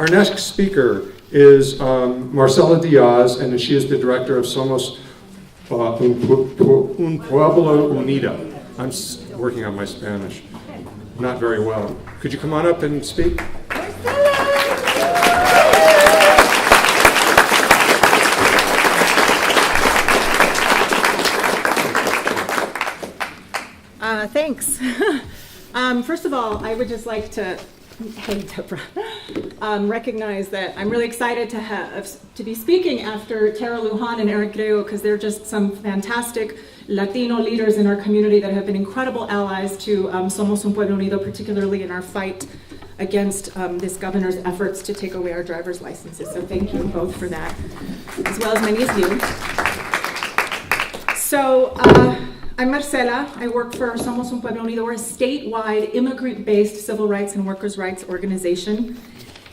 Our next speaker is Marcella Diaz, and she is the director of Somos Un Pueblo Unido. I'm working on my Spanish. Not very well. Could you come on up and speak? Thanks. First of all, I would just like to, hey Deborah, recognize that I'm really excited to be speaking after Tara Lujan and Eric Greo, because they're just some fantastic Latino leaders in our community that have been incredible allies to Somos Un Pueblo Unido, particularly in our fight against this governor's efforts to take away our driver's licenses. So thank you both for that, as well as many of you. So, I'm Marcela. I work for Somos Un Pueblo Unido. We're a statewide immigrant-based civil rights and workers' rights organization.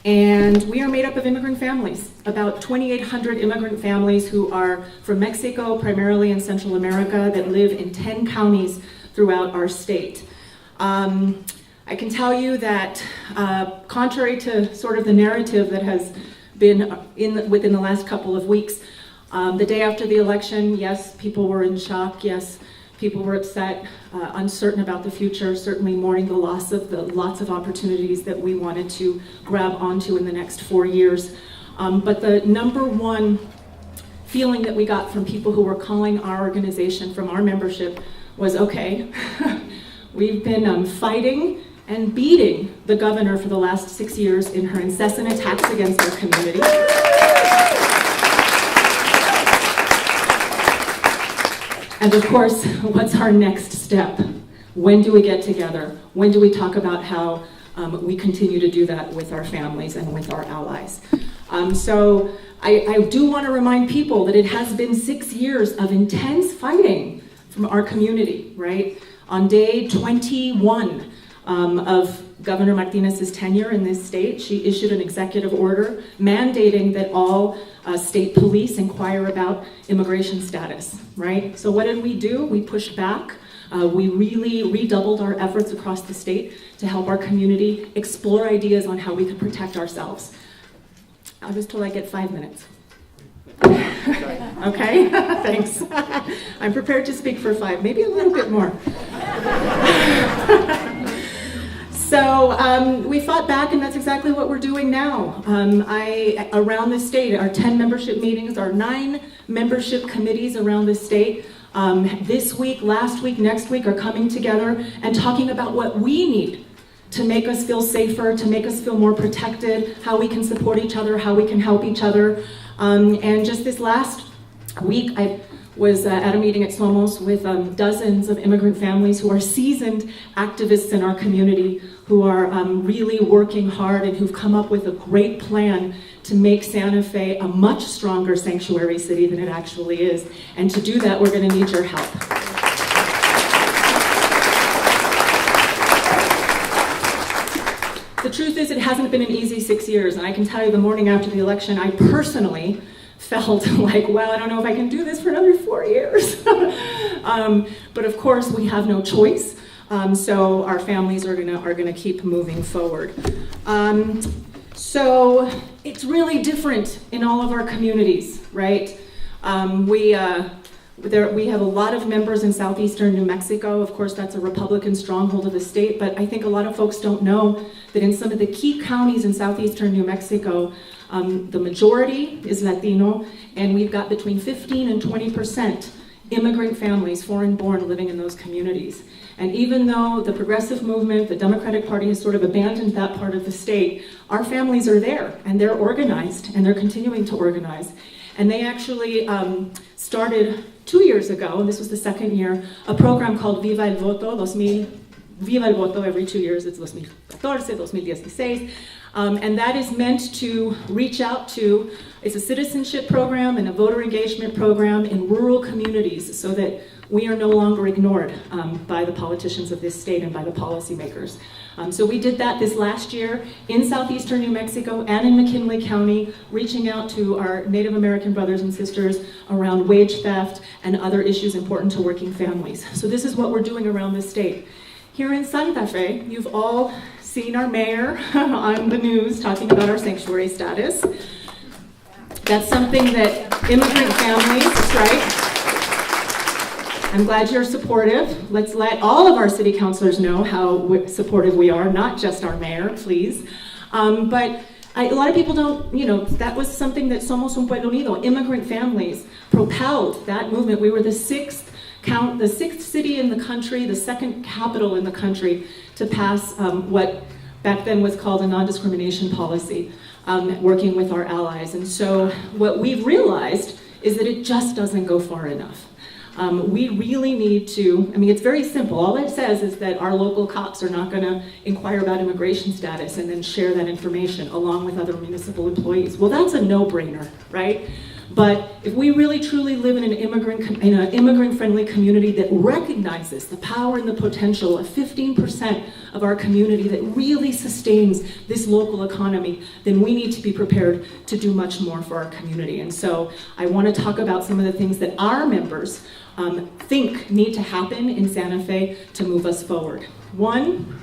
And we are made up of immigrant families, about 2,800 immigrant families who are from Mexico, primarily in Central America, that live in 10 counties throughout our state. I can tell you that contrary to sort of the narrative that has been within the last couple of weeks, the day after the election, yes, people were in shock, yes, people were upset, uncertain about the future, certainly mourning the loss of the lots of opportunities that we wanted to grab onto in the next 4 years. But the number one feeling that we got from people who were calling our organization, from our membership, was, okay, we've been fighting and beating the governor for the last 6 years in her incessant attacks against our community. And of course, what's our next step? When do we get together? When do we talk about how we continue to do that with our families and with our allies? So I do want to remind people that it has been 6 years of intense fighting from our community, right? On day 21 of Governor Martinez's tenure in this state, she issued an executive order mandating that all state police inquire about immigration status, right? So what did we do? We pushed back. We really redoubled our efforts across the state to help our community explore ideas on how we could protect ourselves. I was told I get 5 minutes. Okay, thanks. I'm prepared to speak for 5, maybe a little bit more. So we fought back, and that's exactly what we're doing now. Around the state, our 10 membership meetings, our 9 membership committees around the state, this week, last week, next week, are coming together and talking about what we need to make us feel safer, to make us feel more protected, how we can support each other, how we can help each other. And just this last week, I was at a meeting at Somos with dozens of immigrant families who are seasoned activists in our community, who are really working hard and who've come up with a great plan to make Santa Fe a much stronger sanctuary city than it actually is. And to do that, we're going to need your help. The truth is, it hasn't been an easy 6 years, and I can tell you the morning after the election, I personally felt like, well, I don't know if I can do this for another 4 years. But of course, we have no choice. So our families are gonna keep moving forward. So it's really different in all of our communities, right? We have a lot of members in southeastern New Mexico. Of course, that's a Republican stronghold of the state, but I think a lot of folks don't know that in some of the key counties in southeastern New Mexico, the majority is Latino, and we've got between 15 and 20% immigrant families, foreign-born, living in those communities. And even though the progressive movement, the Democratic Party, has sort of abandoned that part of the state, our families are there, and they're organized, and they're continuing to organize. And they actually started 2 years ago, and this was the second year, a program called Viva el Voto, Viva el Voto every 2 years, it's 2014, 2016. And that is meant to reach out to, it's a citizenship program and a voter engagement program in rural communities so that we are no longer ignored by the politicians of this state and by the policymakers. So we did that this last year in southeastern New Mexico and in McKinley County, reaching out to our Native American brothers and sisters around wage theft and other issues important to working families. So this is what we're doing around the state. Here in Santa Fe, you've all seen our mayor on the news talking about our sanctuary status. That's something that immigrant families, that's right. I'm glad you're supportive. Let's let all of our city councilors know how supportive we are, not just our mayor, please. But a lot of people don't, that was something that Somos Un Pueblo Unido, immigrant families, propelled that movement. We were the sixth city in the country, the second capital in the country to pass what back then was called a non-discrimination policy, working with our allies. And so what we've realized is that it just doesn't go far enough. We really need to, it's very simple. All it says is that our local cops are not going to inquire about immigration status and then share that information along with other municipal employees. Well, that's a no-brainer, right? But if we really truly live in an immigrant-friendly community that recognizes the power and the potential of 15% of our community that really sustains this local economy, then we need to be prepared to do much more for our community. And so I want to talk about some of the things that our members think need to happen in Santa Fe to move us forward. One,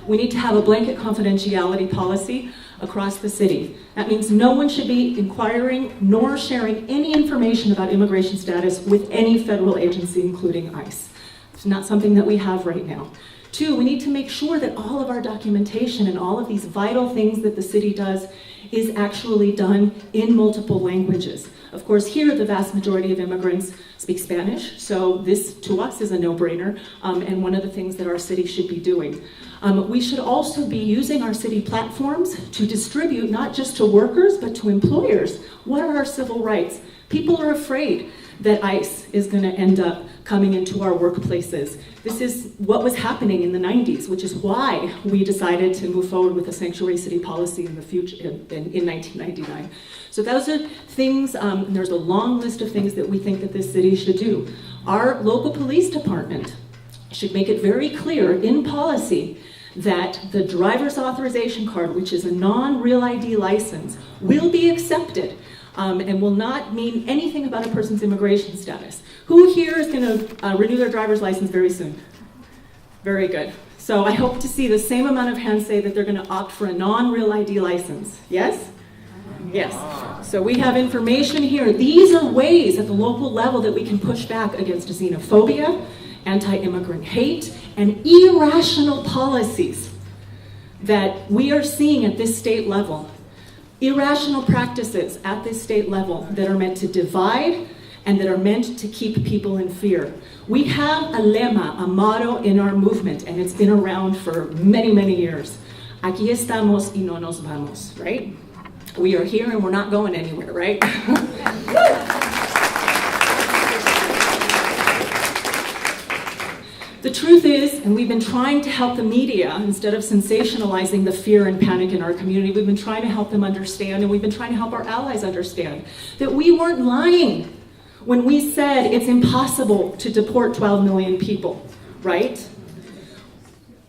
we need to have a blanket confidentiality policy across the city. That means no one should be inquiring nor sharing any information about immigration status with any federal agency, including ICE. It's not something that we have right now. Two, we need to make sure that all of our documentation and all of these vital things that the city does is actually done in multiple languages. Of course, here the vast majority of immigrants speak Spanish, so this to us is a no-brainer, and one of the things that our city should be doing. We should also be using our city platforms to distribute not just to workers, but to employers. What are our civil rights? People are afraid that ICE is going to end up coming into our workplaces. This is what was happening in the 90s, which is why we decided to move forward with a sanctuary city policy in the future in 1999. So those are things, there's a long list of things that we think that this city should do. Our local police department should make it very clear in policy that the driver's authorization card, which is a non-real ID license, will be accepted and will not mean anything about a person's immigration status. Who here is going to renew their driver's license very soon? Very good. So I hope to see the same amount of hands say that they're going to opt for a non-real ID license. Yes? Yes. So we have information here. These are ways at the local level that we can push back against xenophobia, anti-immigrant hate, and irrational policies that we are seeing at this state level. Irrational practices at this state level that are meant to divide and that are meant to keep people in fear. We have a lema, a motto in our movement, and it's been around for many, many years. Aquí estamos y no nos vamos, right? We are here and we're not going anywhere, right? The truth is, and we've been trying to help the media, instead of sensationalizing the fear and panic in our community, we've been trying to help them understand, and we've been trying to help our allies understand, that we weren't lying when we said it's impossible to deport 12 million people, right?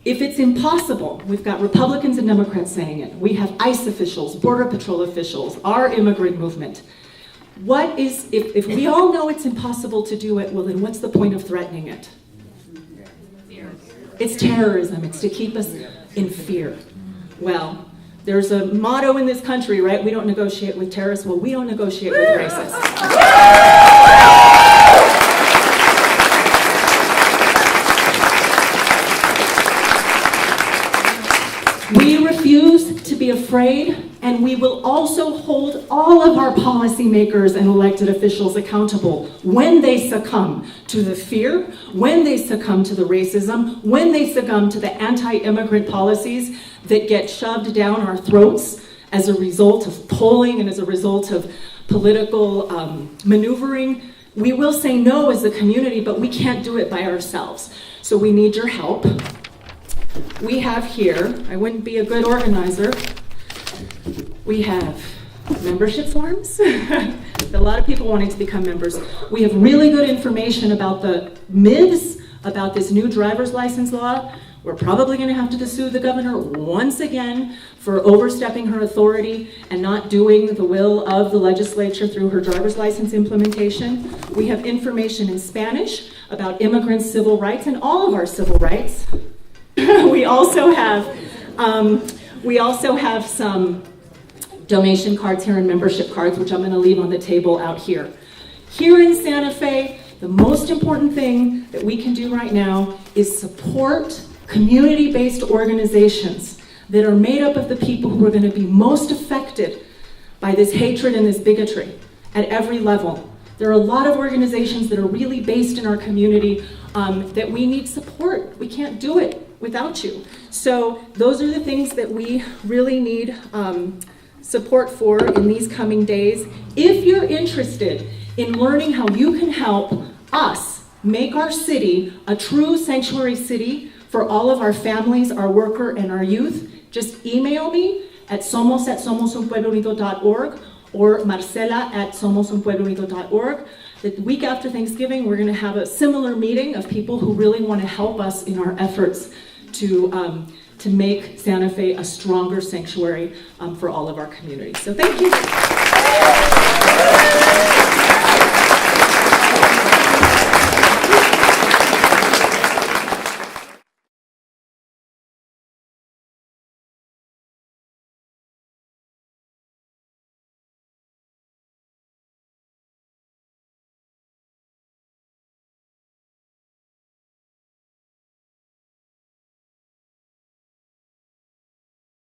If it's impossible, we've got Republicans and Democrats saying it. We have ICE officials, Border Patrol officials, our immigrant movement. If we all know it's impossible to do it, well then what's the point of threatening it? It's terrorism. It's to keep us in fear. Well, there's a motto in this country, right? We don't negotiate with terrorists. Well, we don't negotiate with racists. We refuse to be afraid, and we will also hold all of our policymakers and elected officials accountable when they succumb to the fear, when they succumb to the racism, when they succumb to the anti-immigrant policies that get shoved down our throats as a result of polling and as a result of political maneuvering. We will say no as a community, but we can't do it by ourselves. So we need your help. We have here, I wouldn't be a good organizer, we have membership forms. A lot of people wanting to become members. We have really good information about the myths about this new driver's license law. We're probably going to have to sue the governor once again for overstepping her authority and not doing the will of the legislature through her driver's license implementation. We have information in Spanish about immigrants' civil rights and all of our civil rights. We also have We also have some donation cards here and membership cards, which I'm going to leave on the table out here. Here in Santa Fe, the most important thing that we can do right now is support community-based organizations that are made up of the people who are going to be most affected by this hatred and this bigotry at every level. There are a lot of organizations that are really based in our community that we need support. We can't do it without you. So those are the things that we really need support for in these coming days. If you're interested in learning how you can help us make our city a true sanctuary city for all of our families, our worker, and our youth, just email me at somosunpueblounido.org or marcella@somosunpueblounido.org. The week after Thanksgiving, we're going to have a similar meeting of people who really want to help us in our efforts to make Santa Fe a stronger sanctuary for all of our communities. So thank you.